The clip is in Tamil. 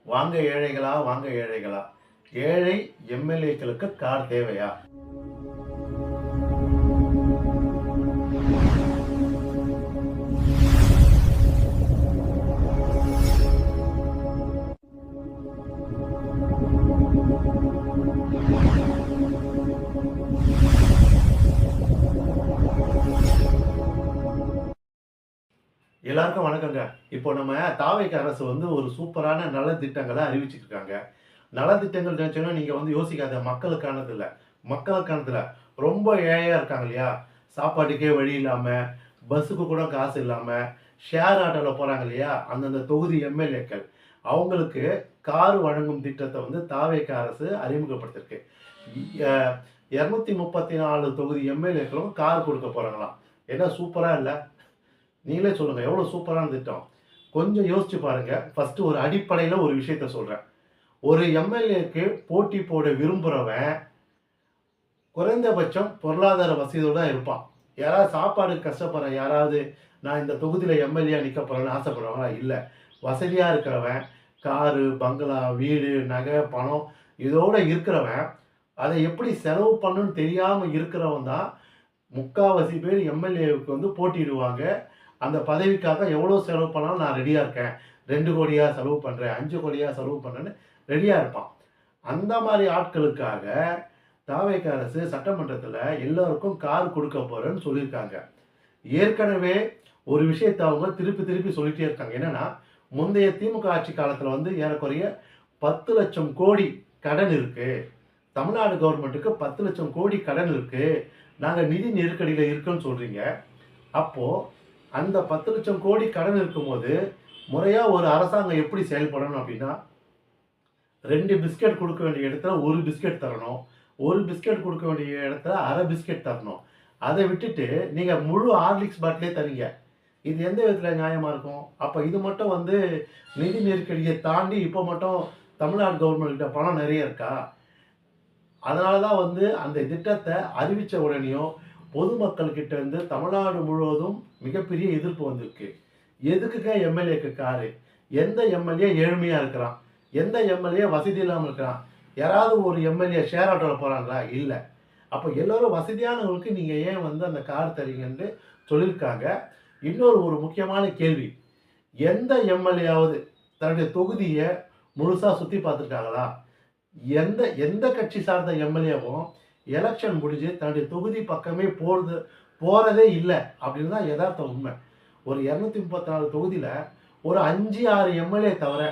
வாங்க ஏழைகளா, வாங்க ஏழைகளா, ஏழை எம்எல்ஏக்களுக்கு கார் தேவையா? எல்லாருக்கும் வணக்கங்க. இப்போ நம்ம தாவேக அரசு வந்து ஒரு சூப்பரான நலத்திட்டங்கள அறிவிச்சிருக்காங்க. நலத்திட்டங்கள் நினைச்சோன்னா நீங்க வந்து யோசிக்காத மக்களுக்கானது இல்ல. மக்களுக்கானது இல்ல. ரொம்ப ஏழையா இருக்காங்க இல்லையா? சாப்பாட்டுக்கே வழி இல்லாம, பஸ்ஸுக்கு கூட காசு இல்லாம, ஷேர் ஆட்டோல போறாங்க இல்லையா? அந்தந்த தொகுதி எம்எல்ஏக்கள். அவங்களுக்கு கார் வழங்கும் திட்டத்த வந்து தாவேக அரசு அறிமுகப்படுத்திருக்கு. அ 234 தொகுதி எம்எல்ஏக்களும் கார் குடுக்க போறாங்களாம். என்ன சூப்பரா இல்ல? நீங்களே சொல்லுங்க. எவ்வளோ சூப்பரான திட்டம். கொஞ்சம் யோசிச்சு பாருங்க. ஃபர்ஸ்ட்டு ஒரு அடிப்படையில ஒரு விஷயத்த சொல்றேன். ஒரு எம்எல்ஏக்கு போட்டி போட விரும்புறவன், குறைந்தபட்சம் பொருளாதார வசதியோட தான் இருப்பான். யாராவது சாப்பாடுக்கு கஷ்டப்படுற யாராவது, நான் இந்த தொகுதியில எம்எல்ஏ நிக்க போறேன்னு ஆசைப்படுறவங்களா? இல்ல. வசதியா இருக்கிறவன், காரு, பங்களா, வீடு, நகை, பணம் இதோட இருக்கிறவன், அத எப்படி செலவு பண்ணணும்னு தெரியாம இருக்கிறவன் தான் முக்காவாசி பேர் எம்எல்ஏவுக்கு வந்து போட்டியிடுவாங்க. அந்த பதவிக்காக எவ்வளோ செலவு பண்ணாலும் நான் ரெடியா இருக்கேன். 2,00,00,000 செலவு பண்றேன், 5,00,00,000 செலவு பண்றேன்னு ரெடியா இருப்பான். அந்த மாரி ஆட்களுக்காக தாவேக அரசு சட்டமன்றத்தில எல்லோருக்கும் கார் குடுக்க போறேன்னு சொல்லியிருக்காங்க. ஏற்கனவே ஒரு விஷயத்த அவங்க திருப்பி திருப்பி சொல்லிட்டே இருக்காங்க. என்னன்னா, முந்தைய திமுக ஆட்சி காலத்தில வந்து ஏறக்குறைய 10,00,000 கோடி கடன் இருக்கு. தமிழ்நாடு கவர்மெண்ட்டுக்கு 10,00,000 கோடி கடன் இருக்கு. நாங்க நிதி நெருக்கடியில இருக்கோம்ன்னு சொல்றீங்க. அப்போ அந்த 10,00,000 கோடி கடன் இருக்கும்போது, முறையா ஒரு அரசாங்கம் எப்படி செயல்படணும் அப்படின்னா, 2 பிஸ்கட் குடுக்க வேண்டிய இடத்துல 1 பிஸ்கட் தரணும். 1 பிஸ்கட் குடுக்க வேண்டிய இடத்துல 1/2 பிஸ்கட் தரணும். அத விட்டுட்டு நீங்க முழு ஹார்லிக்ஸ் பாட்டிலே தர்றீங்க. இது எந்த விதத்துல நியாயமா இருக்கும்? அப்ப இது மட்டும் வந்து நிதி நெருக்கடிய தாண்டி இப்ப மட்டும் தமிழ்நாடு கவர்மெண்ட் கிட்ட பணம் நெறைய இருக்கா? அதனால தான் வந்து அந்த திட்டத்த அறிவிச்ச உடனேயும் பொதுமக்கள் கிட்ட இருந்து தமிழ்நாடு முழுவதும் மிகப்பெரிய எதிர்ப்பு வந்திருக்கு. எதுக்குங்க எம்எல்ஏக்கு காரு? எந்த எம்எல்ஏ ஏழ்மையா இருக்கிறான்? எந்த எம்எல்ஏ வசதி இல்லாம இருக்கிறான்? யாராவது ஒரு எம்எல்ஏ ஷேர் ஆட்டோல போறாங்களா? இல்ல. அப்ப எல்லாரும் வசதியானவங்களுக்கு நீங்க ஏன் வந்து அந்த கார் தர்றீங்கன்னு சொல்லியிருக்காங்க. இன்னொரு ஒரு முக்கியமான கேள்வி. எந்த எம்எல்ஏயாவது தன்னுடைய தொகுதிய முழுசா சுத்தி பார்த்துருக்காங்களா? எந்த எந்த கட்சி சார்ந்த எம்எல்ஏவும் எலக்ஷன் முடிஞ்சு தன்னுடைய தொகுதி பக்கமே போறதே இல்ல அப்படின்னு தான் எதார்த்த உண்மை. ஒரு 234 தொகுதியில ஒரு 5, 6 எம்எல்ஏ தவிர